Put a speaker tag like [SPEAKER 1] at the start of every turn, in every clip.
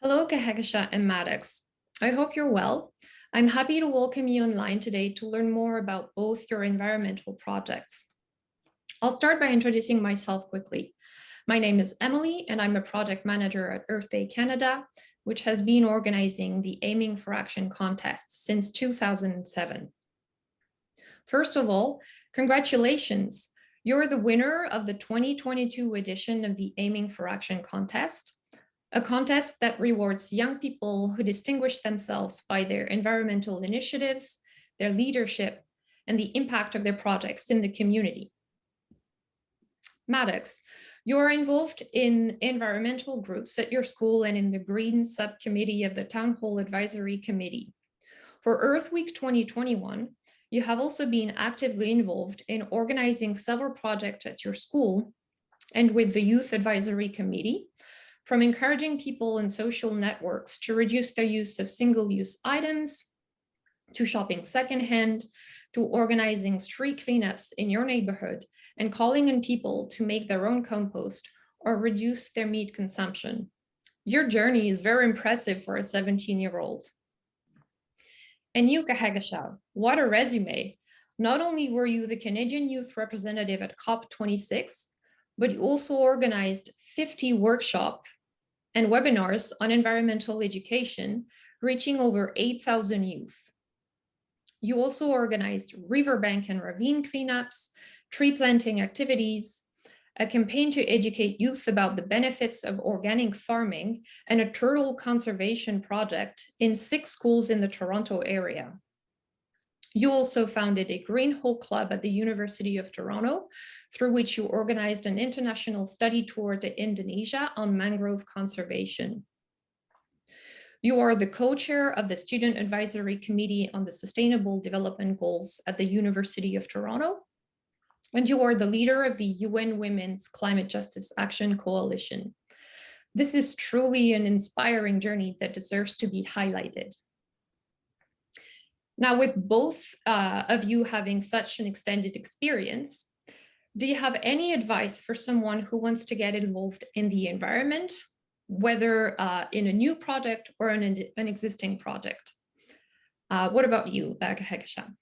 [SPEAKER 1] Hello, Kehkashan and Maddox. I hope you're well. I'm happy to welcome you online today to learn more about both your environmental projects. I'll start by introducing myself quickly. My name is Emily, and I'm a project manager at Earth Day Canada, which has been organizing the Aiming for Action contest since 2007. First of all, congratulations. You're the winner of the 2022 edition of the Aiming for Action contest, a contest that rewards young people who distinguish themselves by their environmental initiatives, their leadership, and the impact of their projects in the community. Maddox, you are involved in environmental groups at your school and in the Green Subcommittee of the Town Hall Advisory Committee. For Earth Week 2021, you have also been actively involved in organizing several projects at your school and with the Youth Advisory Committee, from encouraging people in social networks to reduce their use of single-use items, to shopping secondhand, to organizing street cleanups in your neighborhood and calling on people to make their own compost or reduce their meat consumption. Your journey is very impressive for a 17-year-old. And you, Kehkashan, what a resume. Not only were you the Canadian Youth Representative at COP26, but you also organized 50 workshops and webinars on environmental education, reaching over 8,000 youth. You also organized riverbank and ravine cleanups, tree planting activities, a campaign to educate youth about the benefits of organic farming, and a turtle conservation project in 6 schools in the Toronto area. You also founded a Green Hole Club at the University of Toronto, through which you organized an international study tour to Indonesia on mangrove conservation. You are the co-chair of the Student Advisory Committee on the Sustainable Development Goals at the University of Toronto, and you are the leader of the UN Women's Climate Justice Action Coalition. This is truly an inspiring journey that deserves to be highlighted. Now, with both of you having such an extended experience, do you have any advice for someone who wants to get involved in the environment, whether in a new project or in an existing project? What about you, Kehkashan?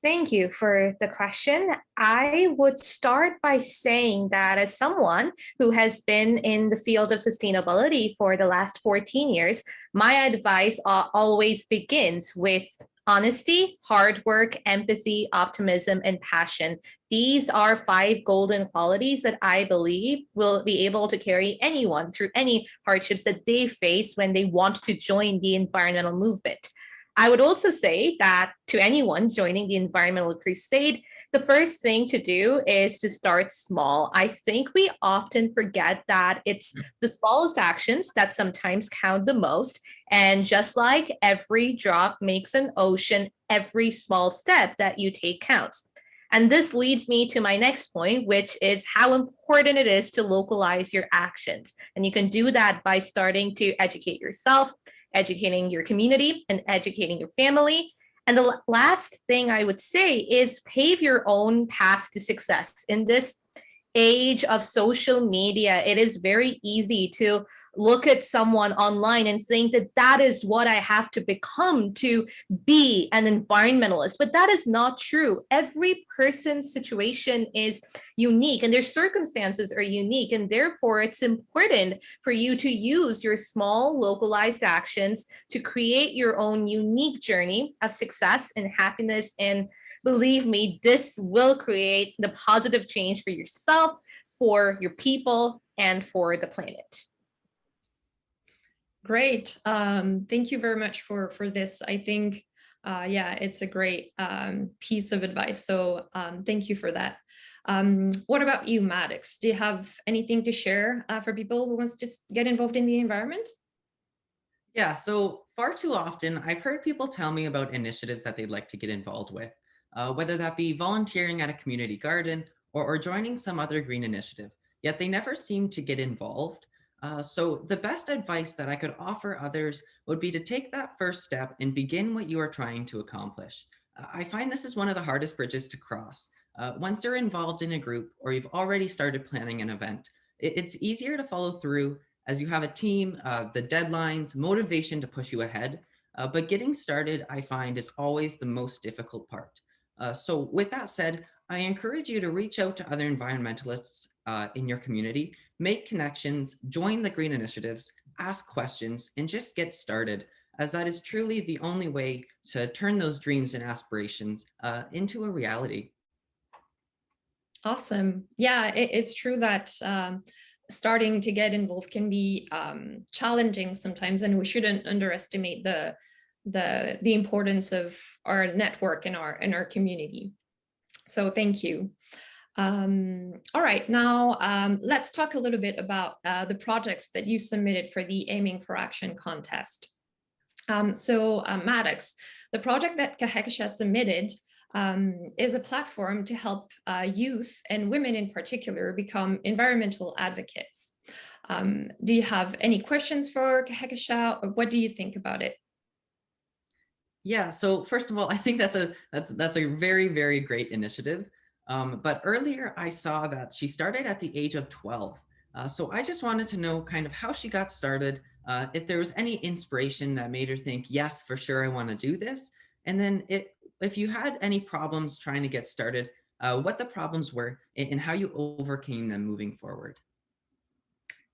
[SPEAKER 2] Thank you for the question. I would start by saying that as someone who has been in the field of sustainability for the last 14 years, my advice always begins with honesty, hard work, empathy, optimism, and passion. These are 5 golden qualities that I believe will be able to carry anyone through any hardships that they face when they want to join the environmental movement. I would also say that to anyone joining the environmental crusade, the first thing to do is to start small. I think we often forget that it's the smallest actions that sometimes count the most. And just like every drop makes an ocean, every small step that you take counts. And this leads me to my next point, which is how important it is to localize your actions. And you can do that by starting to educate yourself, educating your community, and educating your family. And the last thing I would say is pave your own path to success. In this age of social media, it is very easy to look at someone online and think that that is what I have to become to be an environmentalist. But that is not true. Every person's situation is unique and their circumstances are unique. And therefore, it's important for you to use your small localized actions to create your own unique journey of success and happiness. And believe me, this will create the positive change for yourself, for your people, and for the planet.
[SPEAKER 1] Great. Thank you very much for this. I think, yeah, it's a great piece of advice. So thank you for that. What about you, Maddox? Do you have anything to share for people who wants to get involved in the environment?
[SPEAKER 3] Yeah, so far too often, I've heard people tell me about initiatives that they'd like to get involved with, whether that be volunteering at a community garden or joining some other green initiative, yet they never seem to get involved. So the best advice that I could offer others would be to take that first step and begin what you are trying to accomplish. I find this is one of the hardest bridges to cross. Once you're involved in a group or you've already started planning an event, it's easier to follow through as you have a team, the deadlines, motivation to push you ahead. But getting started, I find, is always the most difficult part. So with that said, I encourage you to reach out to other environmentalists in your community, make connections, join the green initiatives, ask questions, and just get started, as that is truly the only way to turn those dreams and aspirations into a reality.
[SPEAKER 1] Awesome. Yeah, it's true that starting to get involved can be challenging sometimes, and we shouldn't underestimate the importance of our network in our community. So thank you. All right, now let's talk a little bit about the projects that you submitted for the Aiming for Action contest. Maddox, the project that Kehkashan submitted is a platform to help youth and women in particular become environmental advocates. Do you have any questions for Kehkashan, or what do you think about it?
[SPEAKER 3] Yeah, so first of all, I think that's a very, very great initiative. But earlier I saw that she started at the age of 12. So I just wanted to know kind of how she got started, if there was any inspiration that made her think, yes, for sure, I want to do this. And then if you had any problems trying to get started, what the problems were and how you overcame them moving forward.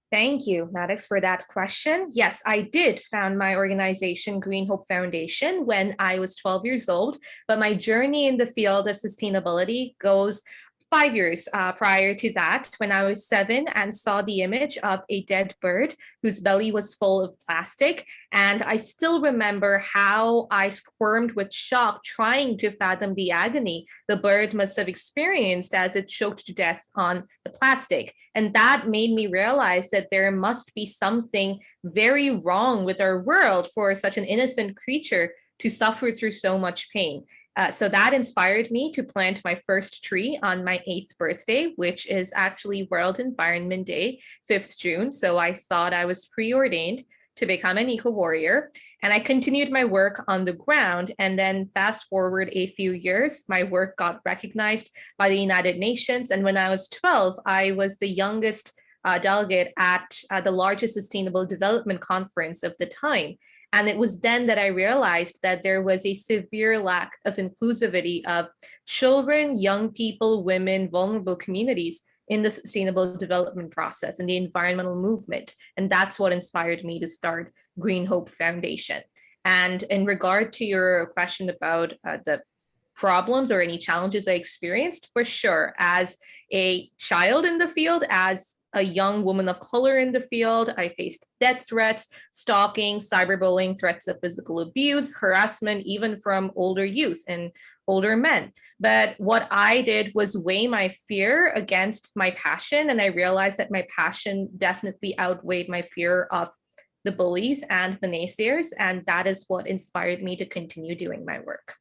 [SPEAKER 2] Thank you, Maddox, for that question. Yes, I did found my organization, Green Hope Foundation, when I was 12 years old, but my journey in the field of sustainability goes 5 years prior to that, when I was 7 and saw the image of a dead bird whose belly was full of plastic. And I still remember how I squirmed with shock trying to fathom the agony the bird must have experienced as it choked to death on the plastic. And that made me realize that there must be something very wrong with our world for such an innocent creature to suffer through so much pain. So that inspired me to plant my first tree on my 8th birthday, which is actually World Environment Day, 5th June. So I thought I was preordained to become an eco warrior. And I continued my work on the ground. And then fast forward a few years, my work got recognized by the United Nations. And when I was 12, I was the youngest delegate at the largest sustainable development conference of the time. And it was then that I realized that there was a severe lack of inclusivity of children, young people, women, vulnerable communities in the sustainable development process and the environmental movement. And that's what inspired me to start Green Hope Foundation. And in regard to your question about the problems or any challenges I experienced, for sure, as a child in the field, as a young woman of color in the field, I faced death threats, stalking, cyberbullying, threats of physical abuse, harassment, even from older youth and older men. But what I did was weigh my fear against my passion. And I realized that my passion definitely outweighed my fear of the bullies and the naysayers. And that is what inspired me to continue doing my work.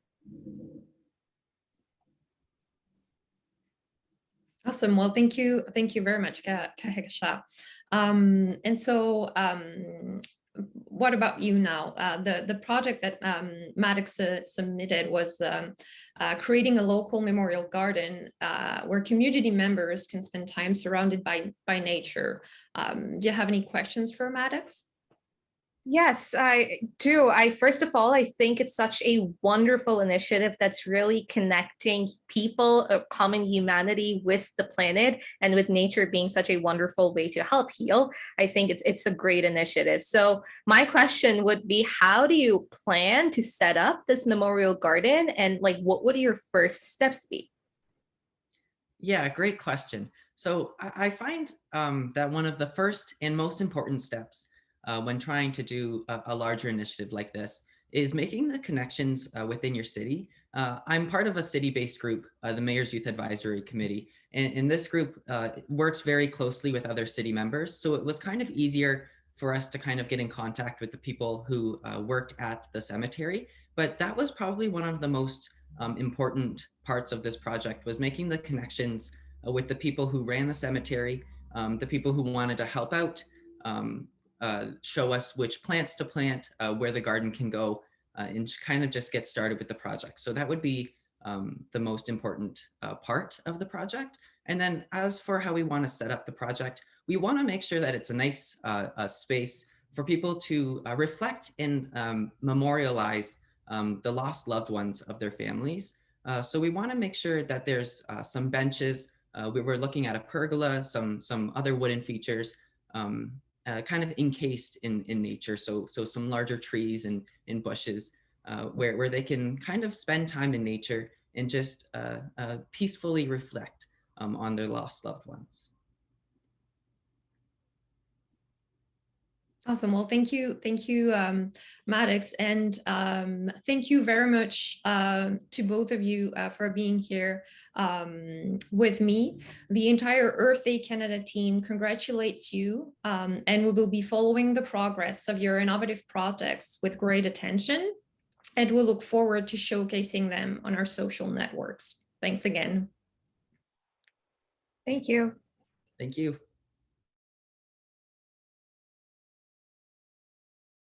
[SPEAKER 1] Awesome. Well, thank you very much, Kehkashan. What about you now? The project that Maddox submitted was creating a local memorial garden where community members can spend time surrounded by nature. Do you have any questions for Maddox?
[SPEAKER 2] Yes, I do. First of all, I think it's such a wonderful initiative that's really connecting people of common humanity with the planet and with nature being such a wonderful way to help heal. I think it's a great initiative. So my question would be, how do you plan to set up this memorial garden, and like what would your first steps be?
[SPEAKER 3] Yeah, great question. So I find that one of the first and most important steps when trying to do a larger initiative like this is making the connections within your city. I'm part of a city-based group, the Mayor's Youth Advisory Committee, and this group works very closely with other city members. So it was kind of easier for us to kind of get in contact with the people who worked at the cemetery. But that was probably one of the most important parts of this project, was making the connections with the people who ran the cemetery, the people who wanted to help out, show us which plants to plant, where the garden can go, and kind of just get started with the project. So that would be the most important part of the project. And then as for how we want to set up the project, we want to make sure that it's a nice space for people to reflect and memorialize the lost loved ones of their families. So we want to make sure that there's some benches. We were looking at a pergola, some other wooden features, kind of encased in nature. So some larger trees and bushes where they can kind of spend time in nature and just peacefully reflect on their lost loved ones.
[SPEAKER 1] Awesome. Well, thank you, Maddox, and thank you very much to both of you for being here with me. The entire Earth Day Canada team congratulates you, and we will be following the progress of your innovative projects with great attention, and we'll look forward to showcasing them on our social networks. Thanks again.
[SPEAKER 2] Thank you.
[SPEAKER 3] Thank you.